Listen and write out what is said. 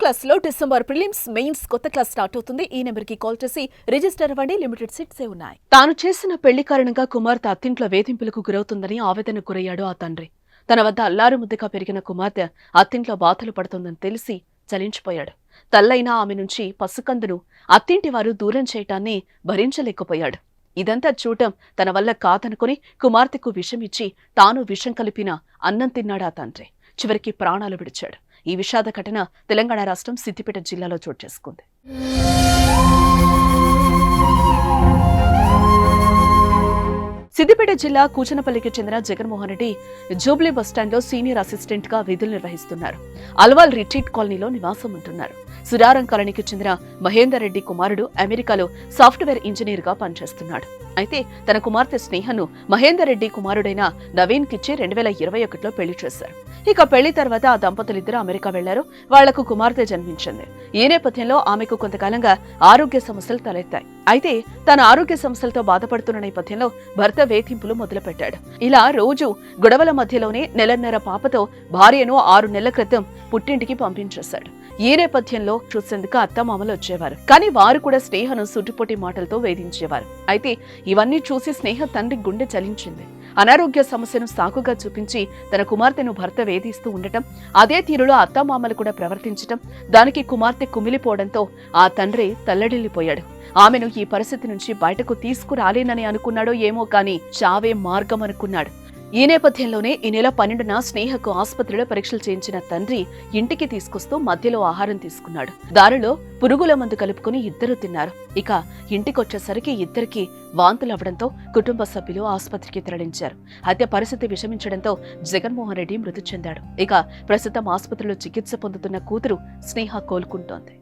Class లో December prelims mains కొత్త class start అవుతుంది. ఈ నెంబర్ కి కాల్ చేసి రిజిస్టర్ అవ్వండి. లిమిటెడ్ సీట్సే ఉన్నాయి. తాను చేసిన పెళ్లి కారణంగా కుమార్తె అత్తింట్లో వేధింపులకు గురవుతుందని ఆవేదన గురయ్యాడు ఆ తండ్రి. తన వద్ద అల్లారు ముద్దగా పెరిగిన కుమార్తె అత్తింట్లో బాధలు పడుతోందని తెలిసి చలించిపోయాడు. తల్లైనా ఆమె నుంచి పసికందును అత్తింటి వారు దూరం చేయటాన్ని భరించలేకపోయాడు. ఇదంతా చూడటం తన వల్ల కాదనుకుని కుమార్తెకు విషం ఇచ్చి తాను విషం కలిపిన అన్నం తిన్నాడు ఆ తండ్రి. చివరికి ప్రాణాలు విడిచాడు. ఈ విషాద ఘటన తెలంగాణ రాష్ట్రం సిద్దిపేట జిల్లాలో చోటు చేసుకుంది. సిద్దిపేట జిల్లా కూచనపల్లికి చెందిన జగన్మోహన్ రెడ్డి జూబ్లీ బస్టాండ్లో సీనియర్ అసిస్టెంట్ గా విధులు నిర్వహిస్తున్నారు. అల్వాల్ రిట్రీట్ కాలనీలో నివాసం ఉంటున్నారు. సురారం కాలనీకి చెందిన మహేందర్ రెడ్డి కుమారుడు అమెరికాలో సాఫ్ట్వేర్ ఇంజనీర్ గా పనిచేస్తున్నాడు. అయితే తన కుమార్తె స్నేహను మహేందర్ రెడ్డి కుమారుడైన నవీన్ కిచ్చి 2021లో పెళ్లి చేశారు. ఇక పెళ్లి తర్వాత ఆ దంపతులిద్దరూ అమెరికా వెళ్లారు. వాళ్లకు కుమార్తె జన్మించింది. ఈ నేపథ్యంలో ఆమెకు కొంతకాలంగా ఆరోగ్య సమస్యలు తలెత్తాయి. అయితే తన ఆరోగ్య సమస్యలతో బాధపడుతున్న నేపథ్యంలో భర్త వేధింపులు మొదలుపెట్టాడు. ఇలా రోజు గొడవల మధ్యలోనే నెలన్నర పాపతో భార్యను 6 నెలల క్రితం పుట్టింటికి పంపించేశాడు. ఈ నేపథ్యంలో చూసేందుకు అత్తమామలు వచ్చేవారు. కానీ వారు కూడా స్నేహను సుటిపోటి మాటలతో వేధించేవారు. అయితే ఇవన్నీ చూసి స్నేహ తండ్రి గుండె చలించింది. అనారోగ్య సమస్యను సాకుగా చూపించి తన కుమార్తెను భర్త వేధిస్తూ ఉండటం, అదే తీరులో అత్తమామలు కూడా ప్రవర్తించటం, దానికి కుమార్తె కుమిలిపోవడంతో ఆ తండ్రి తల్లడిల్లిపోయాడు. ఆమెను ఈ పరిస్థితి నుంచి బయటకు తీసుకురాలేనని అనుకున్నాడో ఏమో కానీ చావే మార్గం అనుకున్నాడు. ఈ నేపథ్యంలోనే ఈ నెల 12న స్నేహకు ఆసుపత్రిలో పరీక్షలు చేయించిన తండ్రి ఇంటికి తీసుకొస్తూ మధ్యలో ఆహారం తీసుకున్నాడు. దారిలో పురుగుల మందు కలుపుకుని ఇద్దరు తిన్నారు. ఇక ఇంటికొచ్చేసరికి ఇద్దరికి వాంతులవ్వడంతో కుటుంబ సభ్యులు ఆసుపత్రికి తరలించారు. అయితే పరిస్థితి విషమించడంతో జగన్మోహన్ రెడ్డి మృతి చెందాడు. ఇక ప్రస్తుతం ఆసుపత్రిలో చికిత్స పొందుతున్న కూతురు స్నేహ కోలుకుంటోంది.